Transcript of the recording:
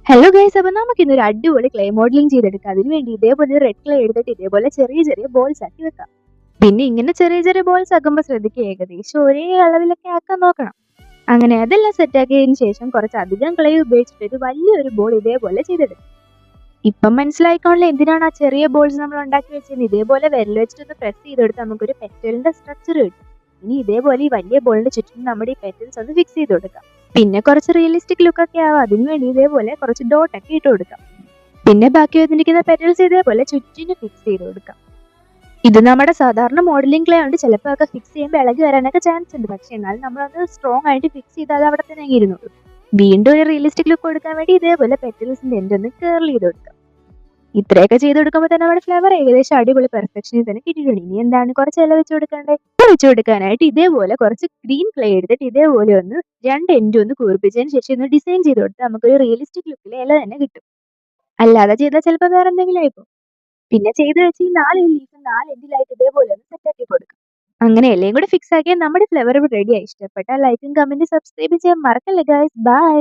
Hello guys, അപ്പോൾ നമുക്ക് ഇന്നൊരു അടിപൊളി ക്ലേ മോഡലിംഗ് ചെയ്തെടുക്കാം. അതിനുവേണ്ടി ഇതേപോലെ റെഡ് ക്ലേ എടുത്തിട്ട് ഇതേപോലെ ചെറിയ ചെറിയ ബോൾസ് ആക്കി വെക്കാം. പിന്നെ ഇങ്ങനെ ചെറിയ ചെറിയ ബോൾസ് ആക്കുമ്പോൾ ശ്രദ്ധിക്കുക, ഏകദേശം ഒരേ അളവിലൊക്കെ ആക്കാൻ നോക്കണം. അങ്ങനെ അതെല്ലാം സെറ്റ് ആക്കിയതിന് ശേഷം കുറച്ച് അധികം ക്ലേ ഉപയോഗിച്ചിട്ട് ഒരു വലിയൊരു ബോൾ ഇതേപോലെ ചെയ്തെടുക്കും. ഇപ്പം മനസ്സിലായിക്കോണില്ല എന്തിനാണ് ആ ചെറിയ ബോൾസ് നമ്മൾ ഉണ്ടാക്കി വെച്ചത്. ഇതേപോലെ വിരൽ വെച്ചിട്ടൊന്ന് പ്രസ് ചെയ്തെടുത്ത് നമുക്കൊരു പെറ്റലിന്റെ സ്ട്രക്ചർ കിട്ടും. ഇനി ഇതേപോലെ ഈ വലിയ ബോളിന്റെ ചുറ്റും നമ്മുടെ ഈ പെറ്റൽസ് ഒന്ന് ഫിക്സ് ചെയ്ത് കൊടുക്കാം. പിന്നെ കുറച്ച് റിയലിസ്റ്റിക് ലുക്ക് ഒക്കെ ആവും. അതിനുവേണ്ടി ഇതേപോലെ കുറച്ച് ഡോട്ട് ഒക്കെ ഇട്ട് കൊടുക്കാം. പിന്നെ ബാക്കി വന്നിരിക്കുന്ന പെറ്റൽസ് ഇതേപോലെ ചുറ്റിന് ഫിക്സ് ചെയ്ത് കൊടുക്കാം. ഇത് നമ്മുടെ സാധാരണ മോഡലിംഗ് ക്ലേ ഉണ്ട്. ചിലപ്പോൾ ഒക്കെ ഫിക്സ് ചെയ്യുമ്പോൾ ഇളകി വരാനൊക്കെ ചാൻസ് ഉണ്ട്. പക്ഷെ എന്നാലും നമ്മളത് സ്ട്രോങ് ആയിട്ട് ഫിക്സ് ചെയ്താൽ അത് അവിടെ തന്നെ ഇരുന്നുള്ളൂ. വീണ്ടും ഒരു റിയലിസ്റ്റിക് ലുക്ക് കൊടുക്കാൻ വേണ്ടി ഇതേപോലെ പെറ്റൽസിന്റെ എൻഡ് ഒന്ന് കേർൽ ചെയ്ത് കൊടുക്കാം. ഇത്രയൊക്കെ ചെയ്ത് കൊടുക്കുമ്പോൾ തന്നെ നമ്മുടെ ഫ്ലവർ ഏകദേശം അടിപൊളി പെർഫെക്ഷനിൽ തന്നെ കിട്ടിയിട്ടുണ്ട്. ഇനി എന്താണ് കുറച്ച് ഇല വെച്ച് കൊടുക്കണ്ടേ? വെച്ച് കൊടുക്കാനായിട്ട് ഇതേപോലെ കുറച്ച് ഗ്രീൻ ക്ലേ എടുത്തിട്ട് ഇതേപോലെ ഒന്ന് രണ്ട് എൻഡ് ഒന്ന് കൂർപ്പിച്ചതിന് ശേഷം ഒന്ന് ഡിസൈൻ ചെയ്ത് കൊടുത്താൽ നമുക്കൊരു റിയലിസ്റ്റിക് ലുക്കിൽ ഇല തന്നെ കിട്ടും. അല്ലാതെ ചെയ്താൽ ചിലപ്പോൾ വേറെ എന്തെങ്കിലും ആയിപ്പോ. പിന്നെ ചെയ്ത് വെച്ച് ഈ 4 ലീഫ് 4 എൻഡിലായിട്ട് ഇതേപോലെ ഒന്ന് സെറ്റ് ആക്കി കൊടുക്കാം. അങ്ങനെ എല്ലാം കൂടെ ഫിക്സ് ആക്കിയാൽ നമ്മുടെ ഫ്ലവർ റെഡിയായി. ഇഷ്ടപ്പെട്ടാൽ ലൈക്കും കമന്റും സബ്സ്ക്രൈബ് ചെയ്യാൻ മറക്കല്ലേ ഗൈസ്. ബൈ.